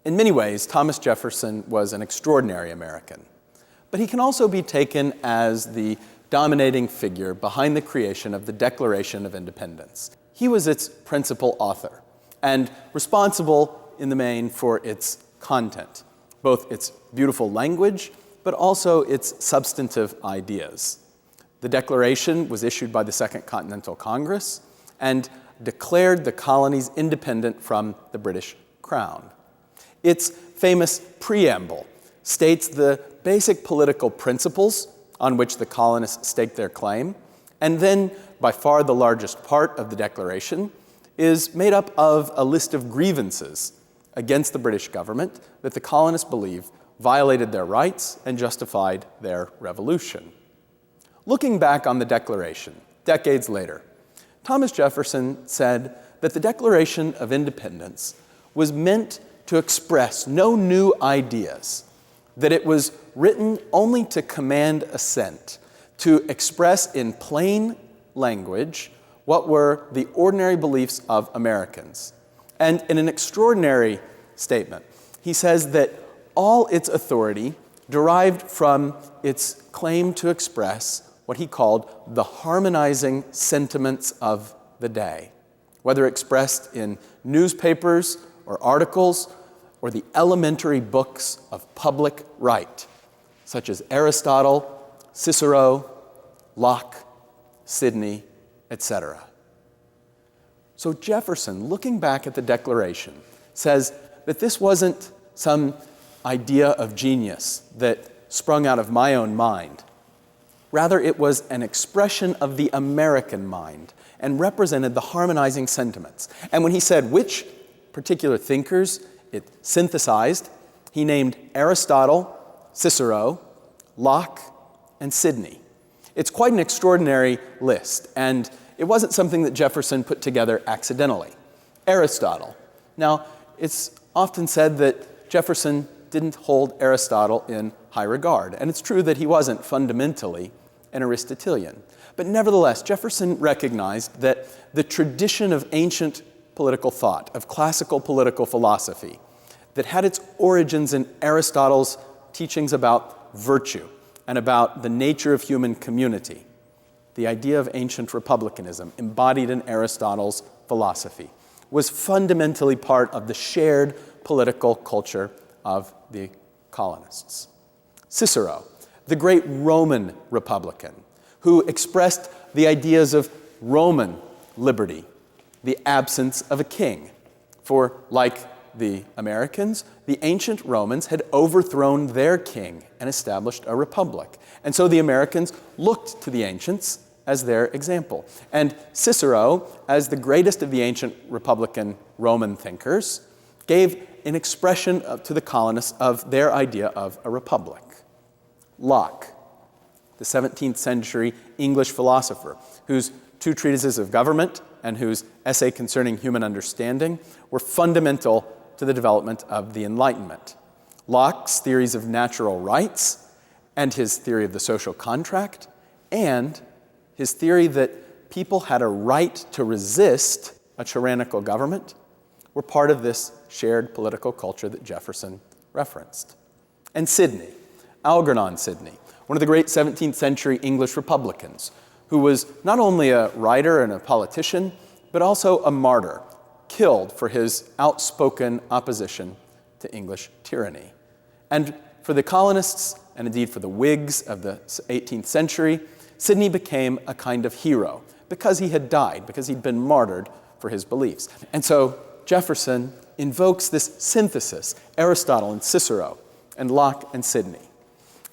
In many ways, Thomas Jefferson was an extraordinary American, but he can also be taken as the dominating figure behind the creation of the Declaration of Independence. He was its principal author and responsible in the main for its content, both its beautiful language, but also its substantive ideas. The Declaration was issued by the Second Continental Congress and declared the colonies independent from the British Crown. Its famous preamble states the basic political principles on which the colonists staked their claim, and then, by far the largest part of the Declaration, is made up of a list of grievances against the British government that the colonists believe violated their rights and justified their revolution. Looking back on the Declaration, decades later, Thomas Jefferson said that the Declaration of Independence was meant to express no new ideas, that it was written only to command assent, to express in plain language what were the ordinary beliefs of Americans. And in an extraordinary statement, he says that all its authority derived from its claim to express what he called the harmonizing sentiments of the day, whether expressed in newspapers or articles or the elementary books of public right, such as Aristotle, Cicero, Locke, Sydney, etc. So Jefferson, looking back at the Declaration, says that this wasn't some idea of genius that sprung out of my own mind. Rather, it was an expression of the American mind and represented the harmonizing sentiments. And when he said which particular thinkers it synthesized, he named Aristotle, Cicero, Locke, and Sydney. It's quite an extraordinary list, and it wasn't something that Jefferson put together accidentally. Aristotle. Now, it's often said that Jefferson didn't hold Aristotle in high regard, and it's true that he wasn't fundamentally an Aristotelian. But nevertheless, Jefferson recognized that the tradition of ancient political thought, of classical political philosophy, that had its origins in Aristotle's teachings about virtue and about the nature of human community, the idea of ancient republicanism embodied in Aristotle's philosophy, was fundamentally part of the shared political culture of the colonists. Cicero, the great Roman republican, who expressed the ideas of Roman liberty, the absence of a king. For, like the Americans, the ancient Romans had overthrown their king and established a republic. And so the Americans looked to the ancients as their example. And Cicero, as the greatest of the ancient republican Roman thinkers, gave an expression to the colonists of their idea of a republic. Locke, the 17th century English philosopher, whose two treatises of government and whose essay concerning human understanding were fundamental to the development of the Enlightenment. Locke's theories of natural rights and his theory of the social contract and his theory that people had a right to resist a tyrannical government were part of this shared political culture that Jefferson referenced. And Sydney, Algernon Sydney, one of the great 17th century English republicans, who was not only a writer and a politician, but also a martyr, killed for his outspoken opposition to English tyranny. And for the colonists, and indeed for the Whigs of the 18th century, Sydney became a kind of hero because he had died, because he'd been martyred for his beliefs. And so Jefferson invokes this synthesis, Aristotle and Cicero, and Locke and Sydney.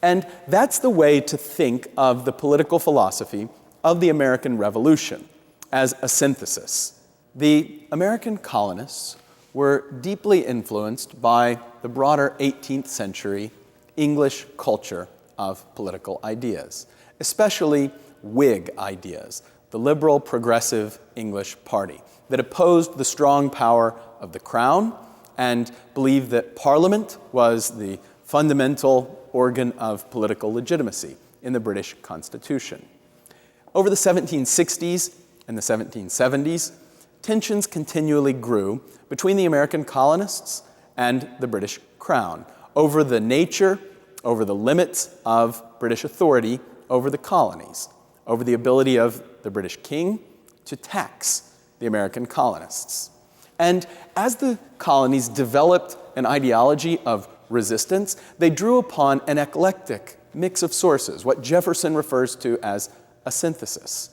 And that's the way to think of the political philosophy of the American Revolution, as a synthesis. The American colonists were deeply influenced by the broader 18th century English culture of political ideas, especially Whig ideas, the liberal progressive English party, that opposed the strong power of the crown and believed that Parliament was the fundamental organ of political legitimacy in the British Constitution. Over the 1760s and the 1770s, tensions continually grew between the American colonists and the British Crown over the nature, over the limits of British authority over the colonies, over the ability of the British king to tax the American colonists. And as the colonies developed an ideology of resistance, they drew upon an eclectic mix of sources, what Jefferson refers to as a synthesis.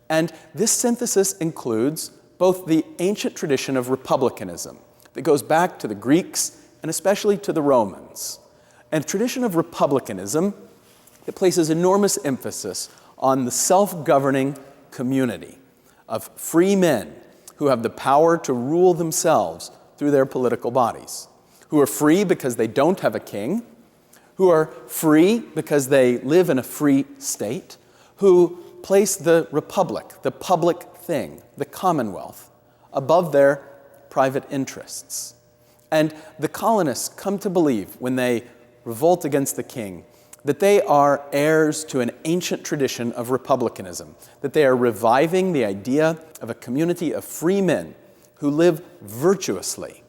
And this synthesis includes both the ancient tradition of republicanism that goes back to the Greeks and especially to the Romans, and a tradition of republicanism that places enormous emphasis on the self-governing community of free men who have the power to rule themselves through their political bodies, who are free because they don't have a king, who are free because they live in a free state, who place the republic, the public thing, the commonwealth, above their private interests. And the colonists come to believe, when they revolt against the king, that they are heirs to an ancient tradition of republicanism, that they are reviving the idea of a community of free men who live virtuously.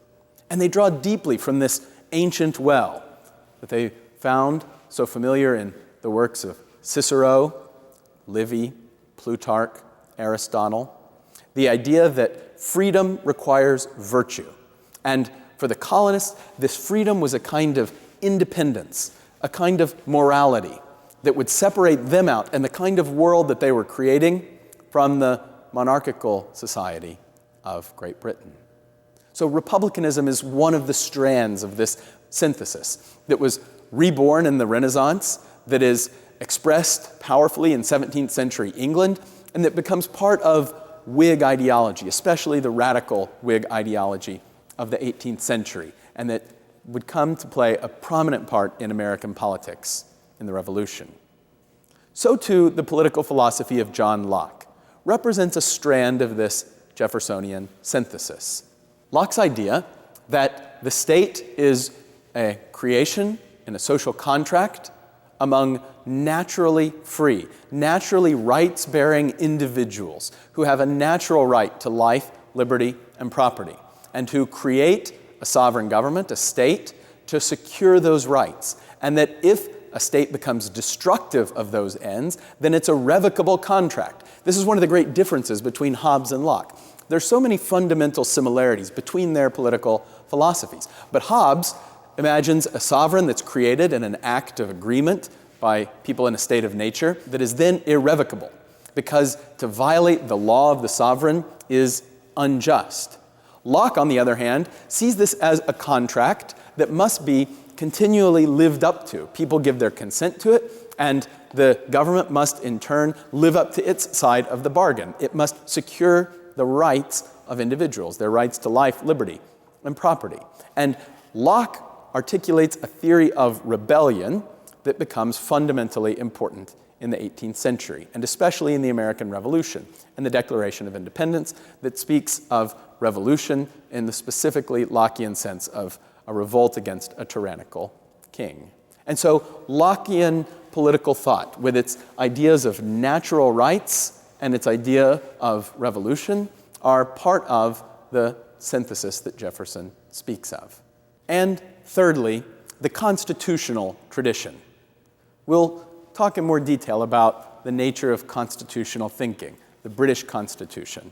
And they draw deeply from this ancient well that they found so familiar in the works of Cicero, Livy, Plutarch, Aristotle, the idea that freedom requires virtue. And for the colonists, this freedom was a kind of independence, a kind of morality that would separate them out and the kind of world that they were creating from the monarchical society of Great Britain. So republicanism is one of the strands of this synthesis that was reborn in the Renaissance, that is expressed powerfully in 17th century England, and that becomes part of Whig ideology, especially the radical Whig ideology of the 18th century, and that would come to play a prominent part in American politics in the Revolution. So too, the political philosophy of John Locke represents a strand of this Jeffersonian synthesis. Locke's idea that the state is a creation and a social contract among naturally free, naturally rights-bearing individuals who have a natural right to life, liberty, and property, and who create a sovereign government, a state, to secure those rights. And that if a state becomes destructive of those ends, then it's a revocable contract. This is one of the great differences between Hobbes and Locke. There's so many fundamental similarities between their political philosophies. But Hobbes imagines a sovereign that's created in an act of agreement by people in a state of nature that is then irrevocable, because to violate the law of the sovereign is unjust. Locke, on the other hand, sees this as a contract that must be continually lived up to. People give their consent to it, and the government must in turn live up to its side of the bargain. It must secure the rights of individuals, their rights to life, liberty, and property. And Locke articulates a theory of rebellion that becomes fundamentally important in the 18th century, and especially in the American Revolution and the Declaration of Independence that speaks of revolution in the specifically Lockean sense of a revolt against a tyrannical king. And so Lockean political thought, with its ideas of natural rights and its idea of revolution, are part of the synthesis that Jefferson speaks of. And thirdly, the constitutional tradition. We'll talk in more detail about the nature of constitutional thinking, the British Constitution.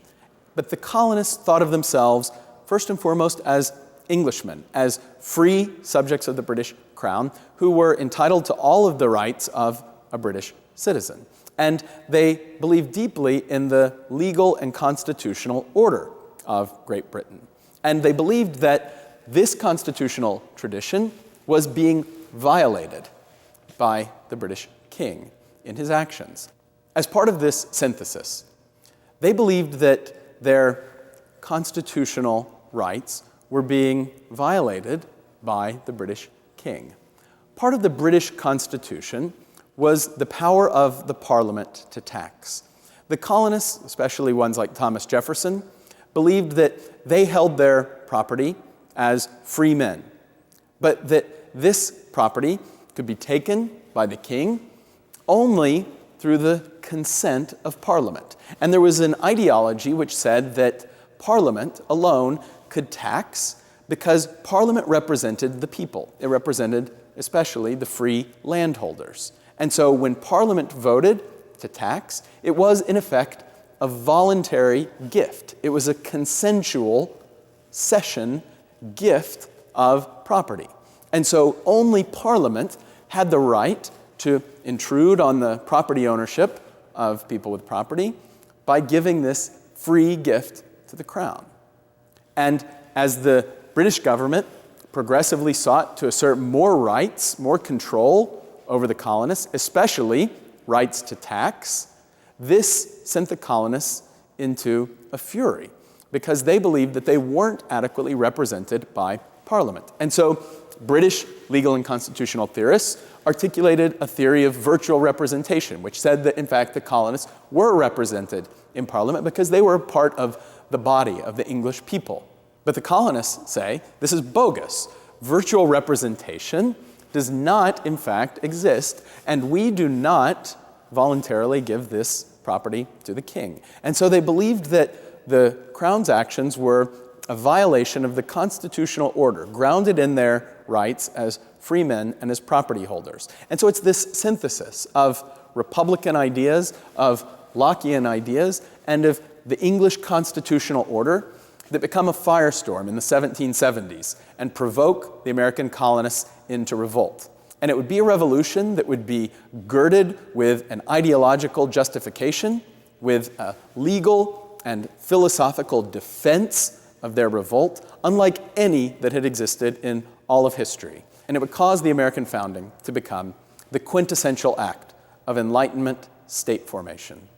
But the colonists thought of themselves first and foremost as Englishmen, as free subjects of the British Crown who were entitled to all of the rights of a British citizen. And they believed deeply in the legal and constitutional order of Great Britain. And they believed that this constitutional tradition was being violated by the British king in his actions. As part of this synthesis, they believed that their constitutional rights were being violated by the British king. Part of the British Constitution was the power of the Parliament to tax. The colonists, especially ones like Thomas Jefferson, believed that they held their property as free men, but that this property could be taken by the king only through the consent of Parliament. And there was an ideology which said that Parliament alone could tax, because Parliament represented the people. It represented especially the free landholders. And so when Parliament voted to tax, it was in effect a voluntary gift. It was a consensual cession gift of property. And so only Parliament had the right to intrude on the property ownership of people with property by giving this free gift to the Crown. And as the British government progressively sought to assert more rights, more control over the colonists, especially rights to tax, this sent the colonists into a fury because they believed that they weren't adequately represented by Parliament. And so British legal and constitutional theorists articulated a theory of virtual representation, which said that, in fact, the colonists were represented in Parliament because they were a part of the body of the English people. But the colonists say this is bogus. Virtual representation does not, in fact, exist, and we do not voluntarily give this property to the king. And so they believed that the Crown's actions were a violation of the constitutional order, grounded in their rights as free men and as property holders. And so it's this synthesis of Republican ideas, of Lockean ideas, and of the English constitutional order that become a firestorm in the 1770s and provoke the American colonists into revolt. And it would be a revolution that would be girded with an ideological justification, with a legal and philosophical defense of their revolt, unlike any that had existed in all of history. And it would cause the American founding to become the quintessential act of Enlightenment state formation.